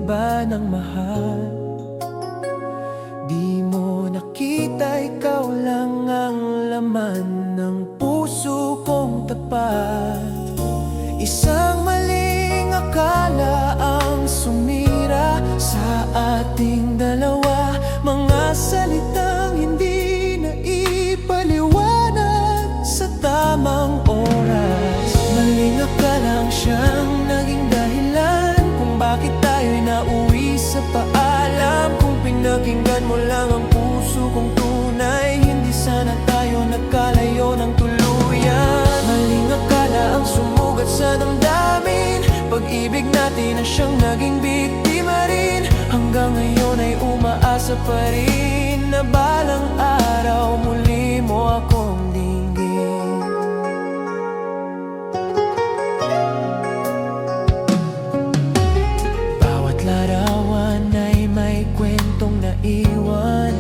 iba ng mahal. Di mo nakita, ikaw lang ang laman ng puso kong tapat. Isang maling akala ang sumira sa ating dalawa. Mga salitang hindi na ipaliwanag sa tamang oras. Maling akala ang siyang naging dahilan kung bakit tayo'y nauwi sa paalam. Kung pinakinggan mo lang ang puso kong tunay, hindi sana tayo nagkalayo ng tuluyan. Maling akala ang sumugat sa damdamin, pag-ibig natin ang siyang naging biktima rin. Hanggang ngayon ay umaasa pa rin na balang araw muli mo akong dinggin. Bawat larawan ay may kwentong naiwan,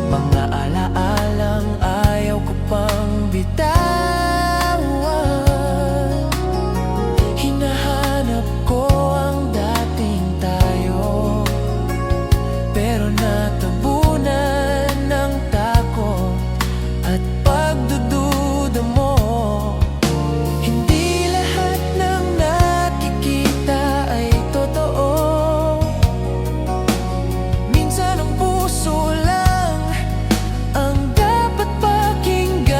mga alaalang ayaw ko pang bitawan. Hinahanap ko ang dating tayo, pero natabunan ng takot at pagdududa mo. Hindi lahat ng nakikita ay totoo. Minsan ang puso lang ang dapat pakinggan.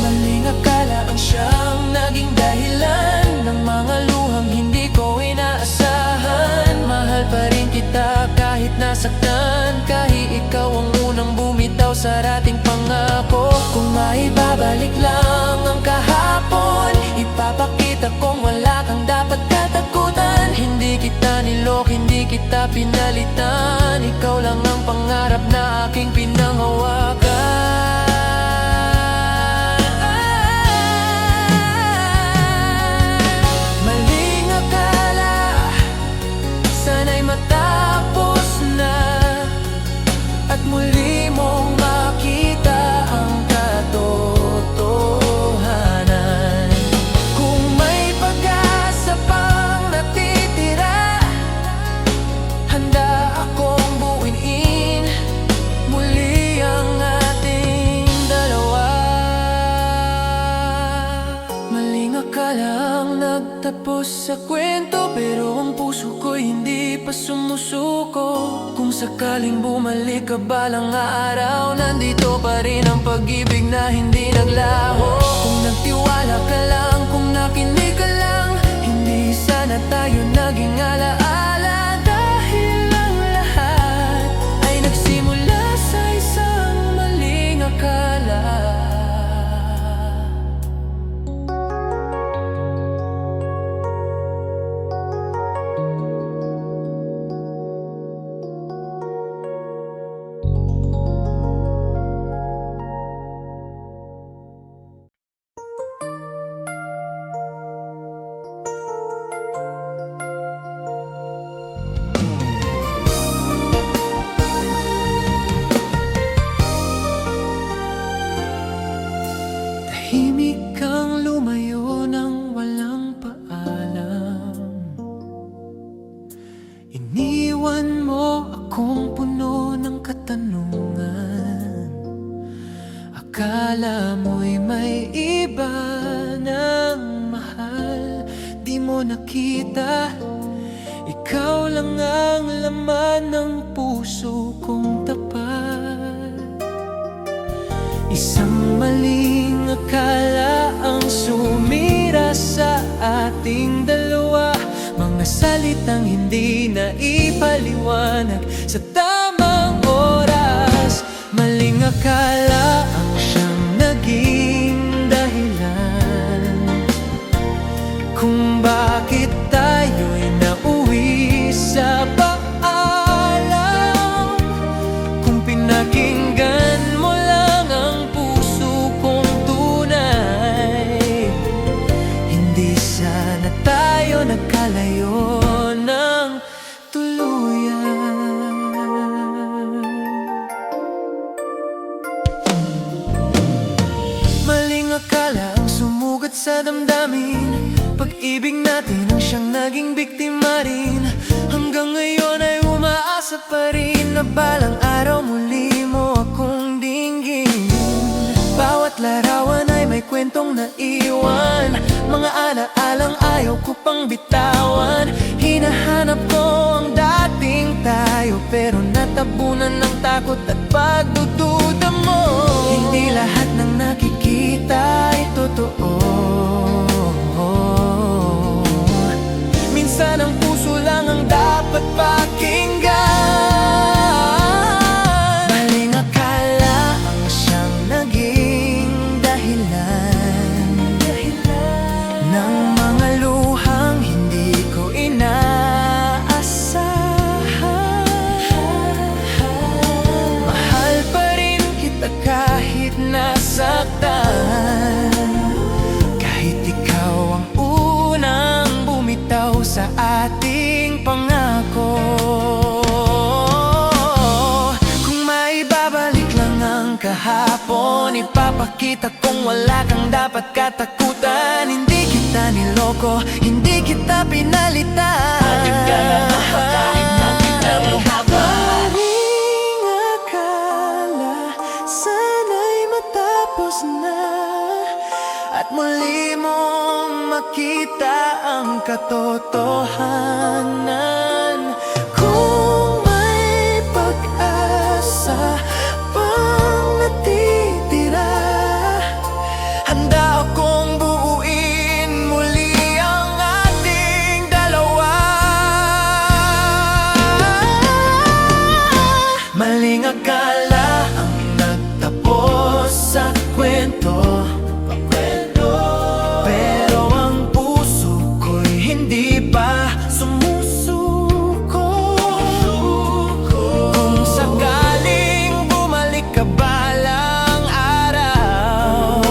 Maling akala ang siyang naging dahilan ng mga luhang hindi ko inaasahan. Mahal pa rin kita kahit nasaktan, kahit ikaw ang unang bumitaw sa ating pangako. Kung maibabalik lang ang kahapon, ipapakita kong wala kang dapat katakutan. Hindi kita nilok, hindi kita pinalitan. Ikaw lang ang pangarap na aking pinanghawakan. Maling akala, sana'y matapos na at muli mong makita ang katotohanan. Kung may pag-asa pang natitira, handa akong buuin muli ang ating dalawa. Maling akala ang nagtapos sa kwento, pero ang puso ko'y hindi pa sumusuko. Kung sakaling bumalik ka balang araw, nandito pa rin ang pag-ibig na hindi naglaho. Kung nagtiwala ka lang, kung nakinig ka lang, hindi sana tayo naging alaala. Dahil ang lahat ay nagsimula sa isang maling akala. Tahimik kang lumayo nang walang paalam. Iniwan mo akong puno ng katanungan. Akala mo'y may iba ng mahal, di mo nakita. Ikaw lang ang laman ng puso kong tapat. Isang maling akala ang sumira sa ating dalawa. Mga salitang hindi na ipaliwanag sa tamang oras. Maling akala ang siyang naging dahilan kung bakit tayo'y nauwi sa paalam. Kung pinakinggan mo lang ang puso kong tunay, hindi sana tayo nagkalayo ng tuluyan. Maling akala ang sumugat sa damdamin, pag-ibig natin ang siyang naging biktima rin. Hanggang ngayon ay umaasa pa rin na balang araw muli mo akong dinggin. Bawat larawan ay may kwentong naiwan, mga alaalang ayaw ko pang bitawan. Hinahanap ko ang dating tayo, pero natabunan ng takot at pagdududa mo. Hindi lahat ng nakikita ay totoo. Minsan ang puso lang ang dapat pakinggan. Maling akala ang siyang naging dahilan ng mga luhang hindi ko inaasahan. Mahal pa rin kita kahit nasaktan, kahit ikaw ang unang bumitaw sa ating pangako. Kung maibabalik lang ang kahapon, ipapakita kong wala kang dapat katakutan. Hindi kita niloko, hindi kita pinalitan. Ating ka na kahit nakita mo haba. Maling akala, sana'y matapos na, at muli mong makita ang katotohanan. Kung may pag-asa pang natitira, handa akong buuin muli ang ating dalawa. Maling akala ang nagtapos sa kwento, pero ang puso ko'y hindi pa sumusuko. Kung sakaling bumalik ka balang araw,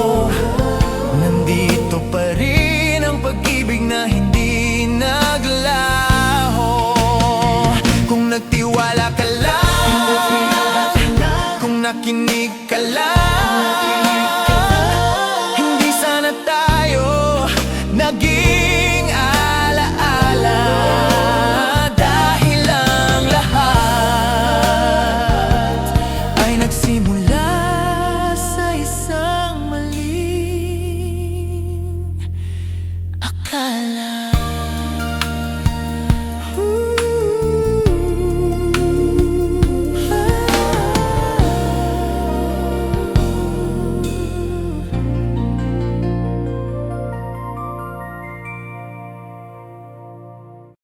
nandito pa rin ang pag-ibig na hindi naglaho. Kung nagtiwala ka lang, kung nakinig